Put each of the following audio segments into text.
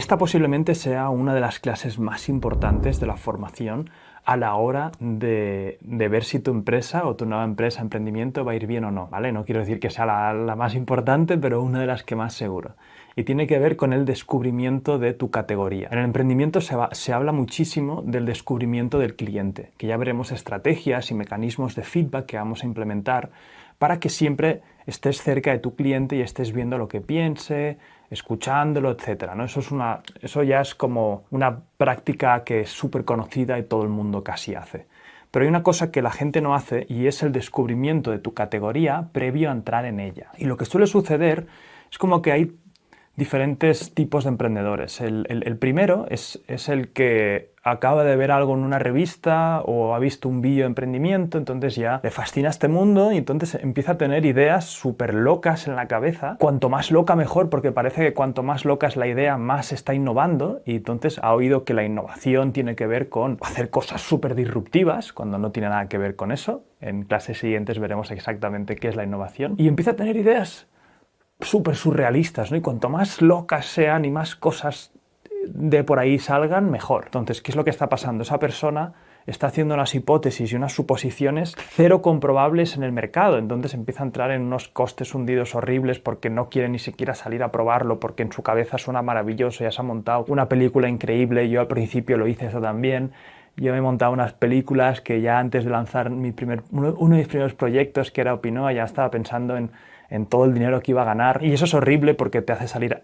Esta posiblemente sea una de las clases más importantes de la formación a la hora de ver si tu empresa o tu nueva empresa, emprendimiento, va a ir bien o no, ¿vale? No quiero decir que sea la más importante, pero una de las que más seguro. Y tiene que ver con el descubrimiento de tu categoría. En el emprendimiento se habla muchísimo del descubrimiento del cliente, que ya veremos estrategias y mecanismos de feedback que vamos a implementar para que siempre estés cerca de tu cliente y estés viendo lo que piense, escuchándolo, etc., ¿no? Eso ya es como una práctica que es súper conocida y todo el mundo casi hace. Pero hay una cosa que la gente no hace y es el descubrimiento de tu categoría previo a entrar en ella. Y lo que suele suceder es como que hay diferentes tipos de emprendedores. El primero es el que acaba de ver algo en una revista o ha visto un vídeo de emprendimiento, entonces ya le fascina este mundo y entonces empieza a tener ideas súper locas en la cabeza. Cuanto más loca mejor, porque parece que cuanto más loca es la idea, más está innovando, y entonces ha oído que la innovación tiene que ver con hacer cosas súper disruptivas, cuando no tiene nada que ver con eso. En clases siguientes veremos exactamente qué es la innovación. Y empieza a tener ideas súper surrealistas, ¿no? Y cuanto más locas sean y más cosas de por ahí salgan, mejor. Entonces, ¿qué es lo que está pasando? Esa persona está haciendo unas hipótesis y unas suposiciones cero comprobables en el mercado, entonces empieza a entrar en unos costes hundidos horribles porque no quiere ni siquiera salir a probarlo, porque en su cabeza suena maravilloso, ya se ha montado una película increíble. Yo al principio lo hice eso también. Yo me he montado unas películas que ya antes de lanzar uno de mis primeros proyectos, que era Opinoa, ya estaba pensando en todo el dinero que iba a ganar, y eso es horrible porque te hace salir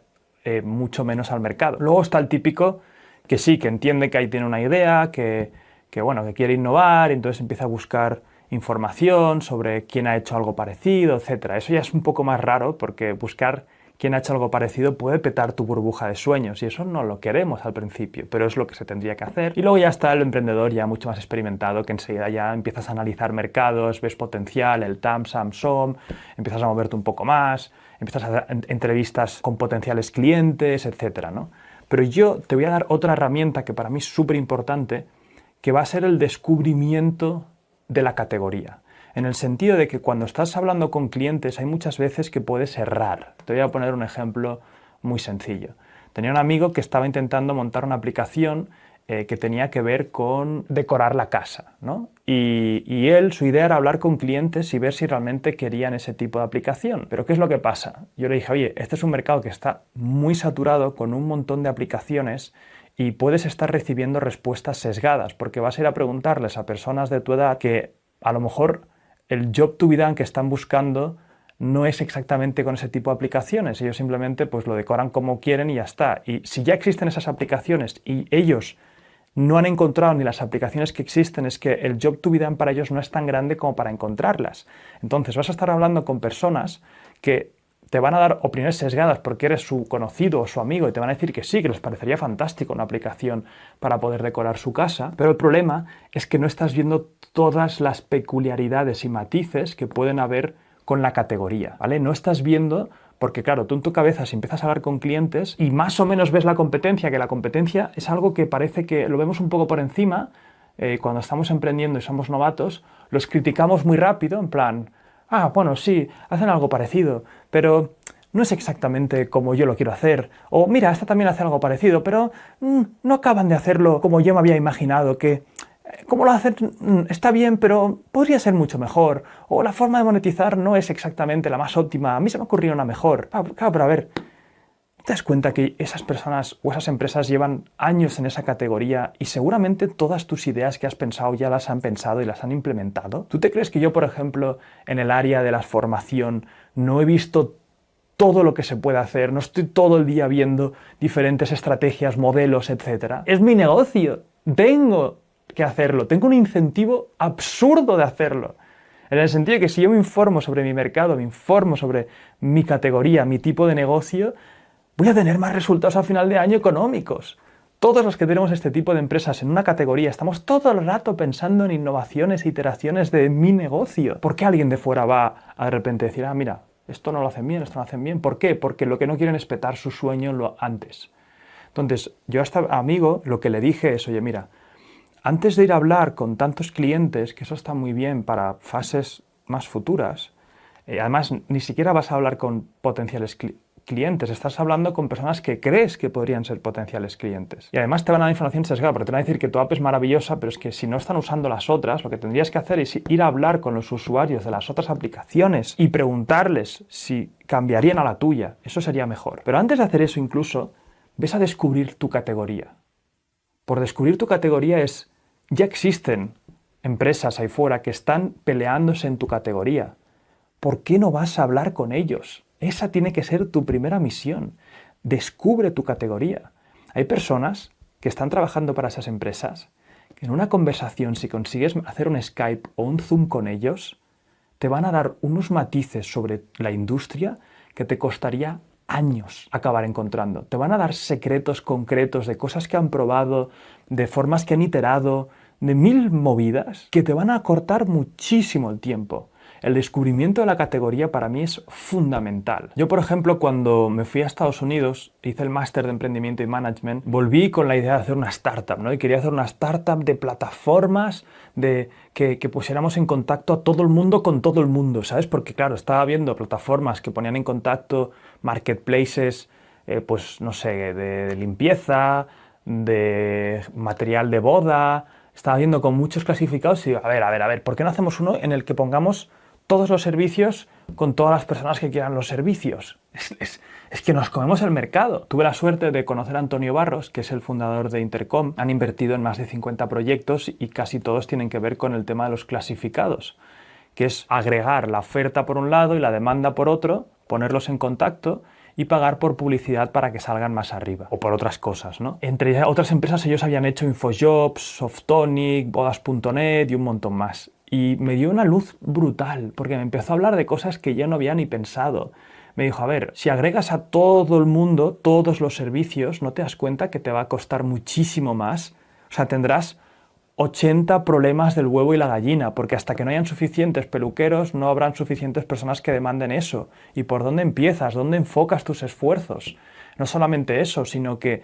mucho menos al mercado. Luego está el típico que sí, que entiende que ahí tiene una idea, que quiere innovar, y entonces empieza a buscar información sobre quién ha hecho algo parecido, etc. Eso ya es un poco más raro, porque buscar quién ha hecho algo parecido puede petar tu burbuja de sueños, y eso no lo queremos al principio, pero es lo que se tendría que hacer. Y luego ya está el emprendedor ya mucho más experimentado, que enseguida ya empiezas a analizar mercados, ves potencial, el TAM, SAM, SOM, empiezas a moverte un poco más, empiezas a hacer entrevistas con potenciales clientes, etc., ¿no? Pero yo te voy a dar otra herramienta que para mí es súper importante, que va a ser el descubrimiento de la categoría. En el sentido de que cuando estás hablando con clientes hay muchas veces que puedes errar. Te voy a poner un ejemplo muy sencillo. Tenía un amigo que estaba intentando montar una aplicación que tenía que ver con decorar la casa, ¿no? Y él, su idea era hablar con clientes y ver si realmente querían ese tipo de aplicación. Pero ¿qué es lo que pasa? Yo le dije, oye, este es un mercado que está muy saturado con un montón de aplicaciones y puedes estar recibiendo respuestas sesgadas, porque vas a ir a preguntarles a personas de tu edad que a lo mejor el job to be done que están buscando no es exactamente con ese tipo de aplicaciones. Ellos simplemente pues lo decoran como quieren y ya está. Y si ya existen esas aplicaciones y ellos no han encontrado ni las aplicaciones que existen, es que el job to be done para ellos no es tan grande como para encontrarlas. Entonces vas a estar hablando con personas que te van a dar opiniones sesgadas porque eres su conocido o su amigo y te van a decir que sí, que les parecería fantástico una aplicación para poder decorar su casa, pero el problema es que no estás viendo todas las peculiaridades y matices que pueden haber con la categoría, ¿vale? No estás viendo, porque claro, tú en tu cabeza si empiezas a hablar con clientes y más o menos ves la competencia, que la competencia es algo que parece que lo vemos un poco por encima, cuando estamos emprendiendo y somos novatos, los criticamos muy rápido, en plan, ah, bueno, sí, hacen algo parecido, pero no es exactamente como yo lo quiero hacer. O mira, esta también hace algo parecido, pero no acaban de hacerlo como yo me había imaginado, que como lo hacen está bien, pero podría ser mucho mejor. O la forma de monetizar no es exactamente la más óptima, a mí se me ocurrió una mejor. Claro, pero a ver, ¿te das cuenta que esas personas o esas empresas llevan años en esa categoría y seguramente todas tus ideas que has pensado ya las han pensado y las han implementado? ¿Tú te crees que yo, por ejemplo, en el área de la formación no he visto todo lo que se puede hacer? No estoy todo el día viendo diferentes estrategias, modelos, etc. Es mi negocio. Tengo que hacerlo. Tengo un incentivo absurdo de hacerlo. En el sentido de que si yo me informo sobre mi mercado, me informo sobre mi categoría, mi tipo de negocio, voy a tener más resultados al final de año económicos. Todos los que tenemos este tipo de empresas en una categoría estamos todo el rato pensando en innovaciones e iteraciones de mi negocio. ¿Por qué alguien de fuera va a de repente decir, ah, mira, esto no lo hacen bien, esto no lo hacen bien? ¿Por qué? Porque lo que no quieren es petar su sueño antes. Entonces, yo a este amigo lo que le dije es, oye, mira, antes de ir a hablar con tantos clientes, que eso está muy bien para fases más futuras, además ni siquiera vas a hablar con potenciales clientes, estás hablando con personas que crees que podrían ser potenciales clientes. Y además te van a dar información sesgada, porque te van a decir que tu app es maravillosa, pero es que si no están usando las otras, lo que tendrías que hacer es ir a hablar con los usuarios de las otras aplicaciones y preguntarles si cambiarían a la tuya. Eso sería mejor. Pero antes de hacer eso incluso, ves a descubrir tu categoría. Por descubrir tu categoría ya existen empresas ahí fuera que están peleándose en tu categoría. ¿Por qué no vas a hablar con ellos? Esa tiene que ser tu primera misión. Descubre tu categoría. Hay personas que están trabajando para esas empresas que en una conversación, si consigues hacer un Skype o un Zoom con ellos, te van a dar unos matices sobre la industria que te costaría años acabar encontrando. Te van a dar secretos concretos de cosas que han probado, de formas que han iterado, de 1000 movidas que te van a acortar muchísimo el tiempo. El descubrimiento de la categoría para mí es fundamental. Yo, por ejemplo, cuando me fui a Estados Unidos, hice el máster de emprendimiento y management, volví con la idea de hacer una startup, ¿no? Y quería hacer una startup de plataformas, de que pusiéramos en contacto a todo el mundo con todo el mundo, ¿sabes? Porque, claro, estaba viendo plataformas que ponían en contacto marketplaces, pues, no sé, de limpieza, de material de boda. Estaba viendo con muchos clasificados y digo, a ver, ¿por qué no hacemos uno en el que pongamos todos los servicios con todas las personas que quieran los servicios? Es que nos comemos el mercado. Tuve la suerte de conocer a Antonio Barros, que es el fundador de Intercom. Han invertido en más de 50 proyectos y casi todos tienen que ver con el tema de los clasificados, que es agregar la oferta por un lado y la demanda por otro, ponerlos en contacto y pagar por publicidad para que salgan más arriba, o por otras cosas, ¿no? Entre otras empresas ellos habían hecho Infojobs, Softonic, Bodas.net y un montón más. Y me dio una luz brutal, porque me empezó a hablar de cosas que yo no había ni pensado. Me dijo, a ver, si agregas a todo el mundo todos los servicios, ¿no te das cuenta que te va a costar muchísimo más? O sea, tendrás 80 problemas del huevo y la gallina, porque hasta que no hayan suficientes peluqueros, no habrán suficientes personas que demanden eso. ¿Y por dónde empiezas? ¿Dónde enfocas tus esfuerzos? No solamente eso, sino que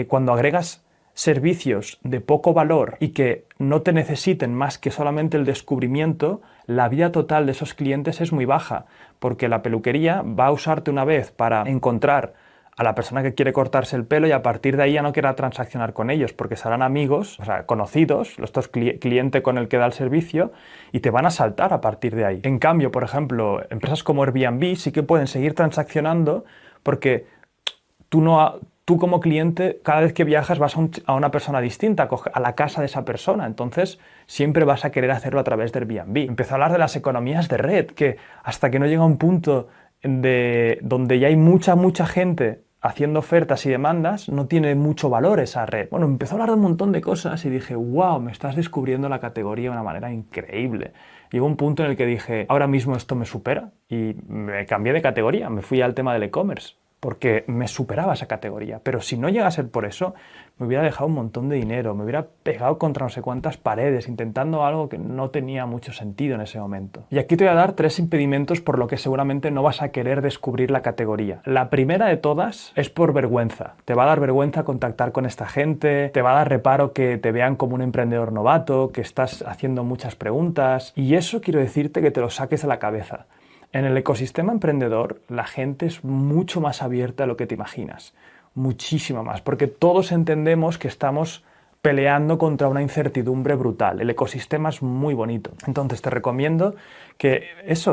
cuando agregas servicios de poco valor y que no te necesiten más que solamente el descubrimiento, la vida total de esos clientes es muy baja, porque la peluquería va a usarte una vez para encontrar a la persona que quiere cortarse el pelo y a partir de ahí ya no quiera transaccionar con ellos porque serán amigos, o sea, conocidos, estos cliente con el que da el servicio y te van a saltar a partir de ahí. En cambio, por ejemplo, empresas como Airbnb sí que pueden seguir transaccionando porque tú como cliente, cada vez que viajas vas a una persona distinta, a la casa de esa persona, entonces siempre vas a querer hacerlo a través de Airbnb. Empezó a hablar de las economías de red, que hasta que no llega un punto donde ya hay mucha gente haciendo ofertas y demandas, no tiene mucho valor esa red. Bueno, empezó a hablar de un montón de cosas y dije, wow, me estás descubriendo la categoría de una manera increíble. Llegó un punto en el que dije, ahora mismo esto me supera y me cambié de categoría, me fui al tema del e-commerce, porque me superaba esa categoría. Pero si no llega a ser por eso, me hubiera dejado un montón de dinero, me hubiera pegado contra no sé cuántas paredes, intentando algo que no tenía mucho sentido en ese momento. Y aquí te voy a dar 3 impedimentos por lo que seguramente no vas a querer descubrir la categoría. La primera de todas es por vergüenza. Te va a dar vergüenza contactar con esta gente, te va a dar reparo que te vean como un emprendedor novato, que estás haciendo muchas preguntas, y eso quiero decirte que te lo saques de la cabeza. En el ecosistema emprendedor, la gente es mucho más abierta de lo que te imaginas. Muchísimo más, porque todos entendemos que estamos peleando contra una incertidumbre brutal. El ecosistema es muy bonito. Entonces te recomiendo que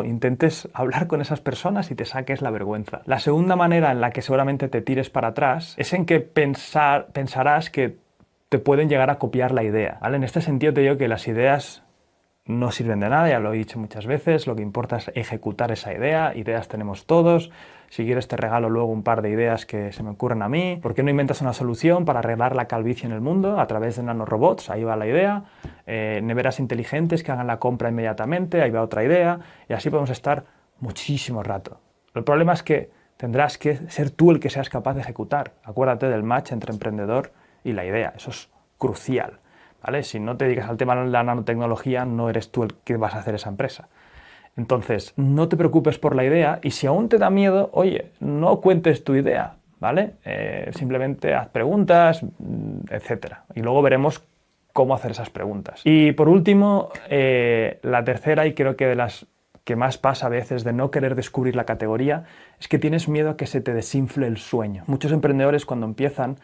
intentes hablar con esas personas y te saques la vergüenza. La segunda manera en la que seguramente te tires para atrás es en que pensarás que te pueden llegar a copiar la idea, ¿vale? En este sentido te digo que las ideas no sirven de nada, ya lo he dicho muchas veces, lo que importa es ejecutar esa idea, ideas tenemos todos, si quieres te regalo luego un par de ideas que se me ocurren a mí. ¿Por qué no inventas una solución para arreglar la calvicie en el mundo a través de nanorobots? Ahí va la idea. Neveras inteligentes que hagan la compra inmediatamente, ahí va otra idea, y así podemos estar muchísimo rato. El problema es que tendrás que ser tú el que seas capaz de ejecutar. Acuérdate del match entre emprendedor y la idea, eso es crucial. ¿Vale? Si no te dedicas al tema de la nanotecnología, no eres tú el que vas a hacer esa empresa. Entonces, no te preocupes por la idea y si aún te da miedo, oye, no cuentes tu idea, ¿vale? Simplemente haz preguntas, etcétera. Y luego veremos cómo hacer esas preguntas. Y por último, la tercera y creo que de las que más pasa a veces de no querer descubrir la categoría es que tienes miedo a que se te desinfle el sueño. Muchos emprendedores cuando empiezan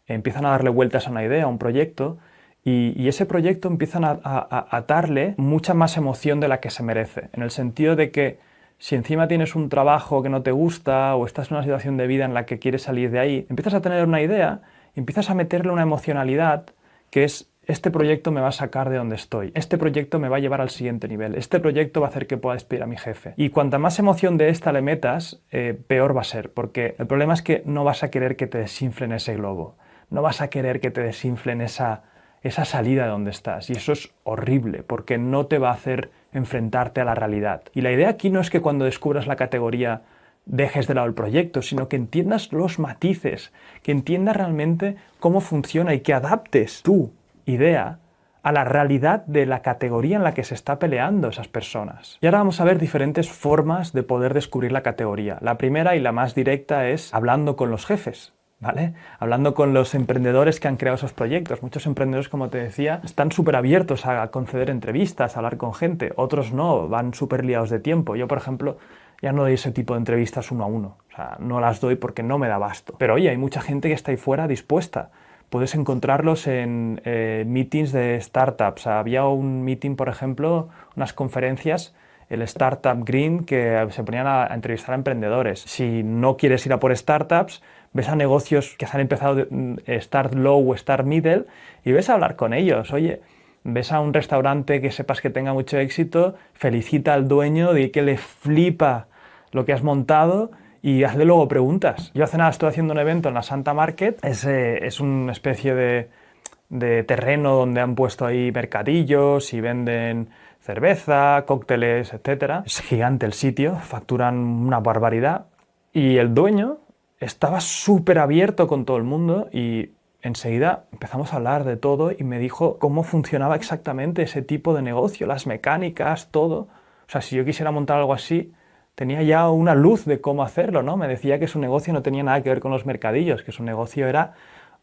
a darle vueltas a una idea, a un proyecto, y ese proyecto empiezan a darle mucha más emoción de la que se merece, en el sentido de que si encima tienes un trabajo que no te gusta o estás en una situación de vida en la que quieres salir de ahí, empiezas a tener una idea, empiezas a meterle una emocionalidad que es: este proyecto me va a sacar de donde estoy, este proyecto me va a llevar al siguiente nivel, este proyecto va a hacer que pueda despedir a mi jefe. Y cuanta más emoción de esta le metas, peor va a ser, porque el problema es que no vas a querer que te desinflen ese globo, no vas a querer que te desinflen esa salida de donde estás, y eso es horrible, porque no te va a hacer enfrentarte a la realidad. Y la idea aquí no es que cuando descubras la categoría dejes de lado el proyecto, sino que entiendas los matices, que entiendas realmente cómo funciona y que adaptes tu idea a la realidad de la categoría en la que se está peleando esas personas. Y ahora vamos a ver diferentes formas de poder descubrir la categoría. La primera y la más directa es hablando con los jefes, ¿vale? Hablando con los emprendedores que han creado esos proyectos. Muchos emprendedores, como te decía, están súper abiertos a conceder entrevistas, a hablar con gente. Otros no, van súper liados de tiempo. Yo, por ejemplo, ya no doy ese tipo de entrevistas uno a uno. O sea, no las doy porque no me da abasto. Pero oye, hay mucha gente que está ahí fuera dispuesta. Puedes encontrarlos en meetings de startups. Había un meeting, por ejemplo, unas conferencias, el Startup Green, que se ponían a entrevistar a emprendedores. Si no quieres ir a por startups, ves a negocios que se han empezado de Start Low o Start Middle y ves a hablar con ellos. Oye, ves a un restaurante que sepas que tenga mucho éxito, felicita al dueño, di que le flipa lo que has montado y hazle luego preguntas. Yo hace nada estoy haciendo un evento en la Santa Market. Es una especie de terreno donde han puesto ahí mercadillos y venden cerveza, cócteles, etc. Es gigante el sitio, facturan una barbaridad. Y el dueño estaba súper abierto con todo el mundo y enseguida empezamos a hablar de todo y me dijo cómo funcionaba exactamente ese tipo de negocio, las mecánicas, todo. O sea, si yo quisiera montar algo así, tenía ya una luz de cómo hacerlo, ¿no? Me decía que su negocio no tenía nada que ver con los mercadillos, que su negocio era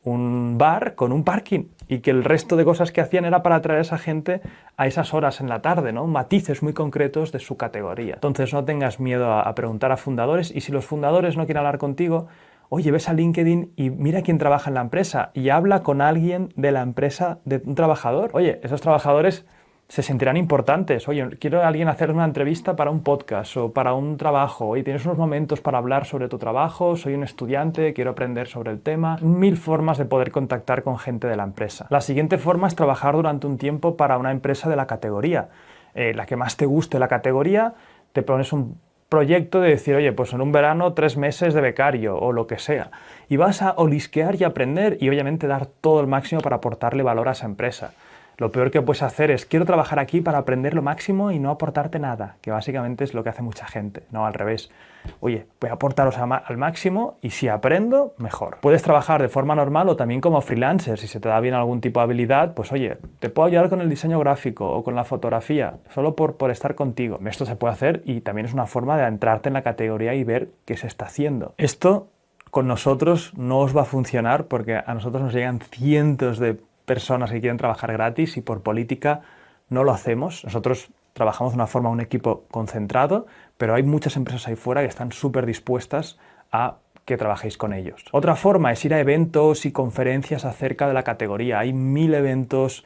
un bar con un parking y que el resto de cosas que hacían era para atraer a esa gente a esas horas en la tarde, ¿no? Matices muy concretos de su categoría. Entonces no tengas miedo a preguntar a fundadores, y si los fundadores no quieren hablar contigo, oye, ves a LinkedIn y mira quién trabaja en la empresa y habla con alguien de la empresa, de un trabajador. Oye, esos trabajadores se sentirán importantes. Oye, quiero a alguien hacer una entrevista para un podcast o para un trabajo. Oye, ¿tienes unos momentos para hablar sobre tu trabajo? Soy un estudiante, quiero aprender sobre el tema. 1000 formas de poder contactar con gente de la empresa. La siguiente forma es trabajar durante un tiempo para una empresa de la categoría. La que más te guste la categoría, te pones un proyecto de decir, oye, pues en un verano 3 meses de becario o lo que sea. Y vas a olisquear y aprender y obviamente dar todo el máximo para aportarle valor a esa empresa. Lo peor que puedes hacer es: quiero trabajar aquí para aprender lo máximo y no aportarte nada, que básicamente es lo que hace mucha gente, no al revés. Oye, voy a aportaros al máximo y si aprendo, mejor. Puedes trabajar de forma normal o también como freelancer. Si se te da bien algún tipo de habilidad, pues oye, te puedo ayudar con el diseño gráfico o con la fotografía, solo por estar contigo. Esto se puede hacer y también es una forma de entrarte en la categoría y ver qué se está haciendo. Esto con nosotros no os va a funcionar porque a nosotros nos llegan cientos de personas que quieren trabajar gratis y por política no lo hacemos. Nosotros trabajamos de una forma, un equipo concentrado, pero hay muchas empresas ahí fuera que están súper dispuestas a que trabajéis con ellos. Otra forma es ir a eventos y conferencias acerca de la categoría. Hay 1000 eventos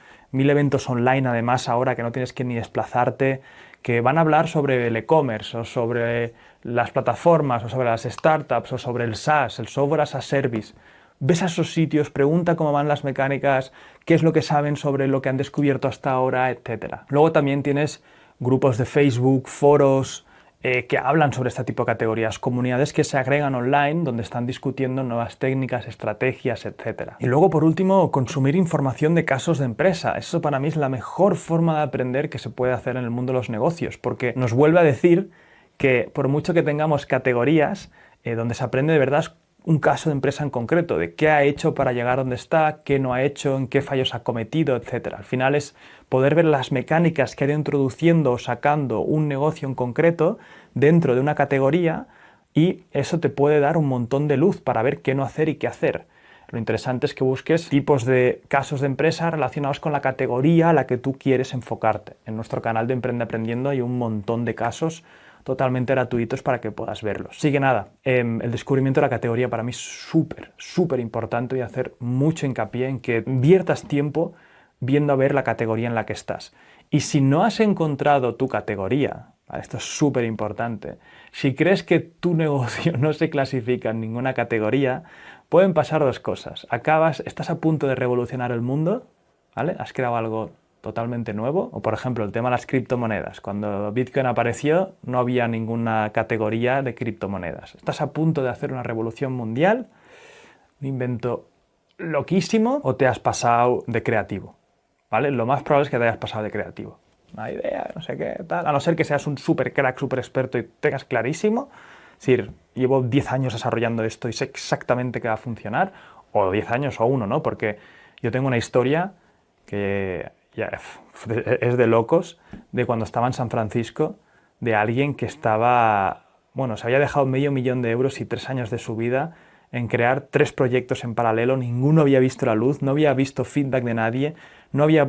online además ahora que no tienes que ni desplazarte, que van a hablar sobre el e-commerce o sobre las plataformas o sobre las startups o sobre el SaaS, el Software as a Service. Ves a esos sitios, pregunta cómo van las mecánicas, qué es lo que saben sobre lo que han descubierto hasta ahora, etc. Luego también tienes grupos de Facebook, foros que hablan sobre este tipo de categorías, comunidades que se agregan online donde están discutiendo nuevas técnicas, estrategias, etc. Y luego, por último, consumir información de casos de empresa. Eso para mí es la mejor forma de aprender que se puede hacer en el mundo de los negocios, porque nos vuelve a decir que por mucho que tengamos categorías donde se aprende de verdad un caso de empresa en concreto, de qué ha hecho para llegar donde está, qué no ha hecho, en qué fallos ha cometido, etc. Al final es poder ver las mecánicas que ha ido introduciendo o sacando un negocio en concreto dentro de una categoría y eso te puede dar un montón de luz para ver qué no hacer y qué hacer. Lo interesante es que busques tipos de casos de empresa relacionados con la categoría a la que tú quieres enfocarte. En nuestro canal de Emprende Aprendiendo hay un montón de casos totalmente gratuitos para que puedas verlos. Así que nada, el descubrimiento de la categoría para mí es súper importante y hacer mucho hincapié en que inviertas tiempo viendo a ver la categoría en la que estás. Y si no has encontrado tu categoría, esto es súper importante, si crees que tu negocio no se clasifica en ninguna categoría, pueden pasar dos cosas. Estás a punto de revolucionar el mundo, ¿vale? Has creado algo totalmente nuevo, o por ejemplo el tema de las criptomonedas. Cuando Bitcoin apareció no había ninguna categoría de criptomonedas. Estás a punto de hacer una revolución mundial, un invento loquísimo, o te has pasado de creativo, ¿vale? Lo más probable es que te hayas pasado de creativo. Una idea, no sé qué, tal. A no ser que seas un súper crack, súper experto y tengas clarísimo. Es decir, llevo 10 años desarrollando esto y sé exactamente qué va a funcionar. O 10 años o uno, ¿no? Porque yo tengo una historia que ya es de locos, de cuando estaba en San Francisco, de alguien que estaba, bueno, se había dejado $500,000 y 3 años de su vida en crear 3 proyectos en paralelo, ninguno había visto la luz, no había visto feedback de nadie, no había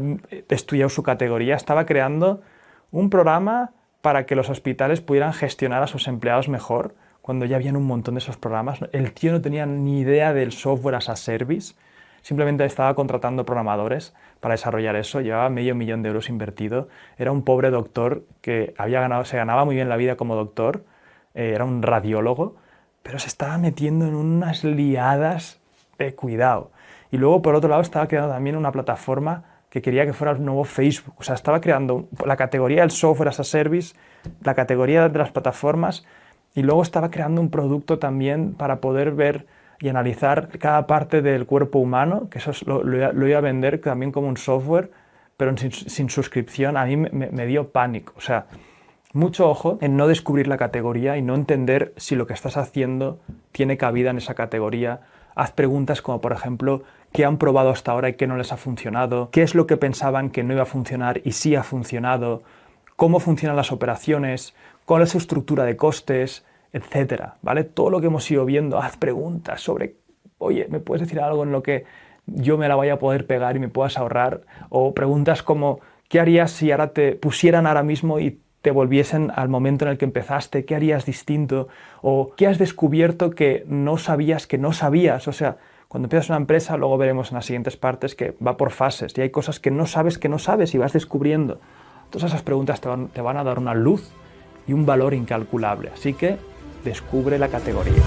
estudiado su categoría, estaba creando un programa para que los hospitales pudieran gestionar a sus empleados mejor, cuando ya habían un montón de esos programas. El tío no tenía ni idea del software as a service, simplemente estaba contratando programadores para desarrollar eso, llevaba $500,000 invertido, era un pobre doctor que se ganaba muy bien la vida como doctor, era un radiólogo, pero se estaba metiendo en unas liadas de cuidado. Y luego, por otro lado, estaba creando también una plataforma que quería que fuera el nuevo Facebook. O sea, estaba creando la categoría del software as a service, la categoría de las plataformas, y luego estaba creando un producto también para poder ver y analizar cada parte del cuerpo humano, que eso lo iba a vender también como un software, pero sin suscripción. A mí me dio pánico. O sea, mucho ojo en no descubrir la categoría y no entender si lo que estás haciendo tiene cabida en esa categoría. Haz preguntas como, por ejemplo, ¿qué han probado hasta ahora y qué no les ha funcionado? ¿Qué es lo que pensaban que no iba a funcionar y sí ha funcionado? ¿Cómo funcionan las operaciones? ¿Cuál es su estructura de costes? Etcétera, ¿vale? Todo lo que hemos ido viendo, haz preguntas sobre, oye, ¿me puedes decir algo en lo que yo me la vaya a poder pegar y me puedas ahorrar? O preguntas como, ¿qué harías si ahora te pusieran ahora mismo y te volviesen al momento en el que empezaste? ¿Qué harías distinto? ¿O qué has descubierto que no sabías? O sea, cuando empiezas una empresa, luego veremos en las siguientes partes que va por fases y hay cosas que no sabes y vas descubriendo. Todas esas preguntas te van a dar una luz y un valor incalculable. Así que descubre la categoría.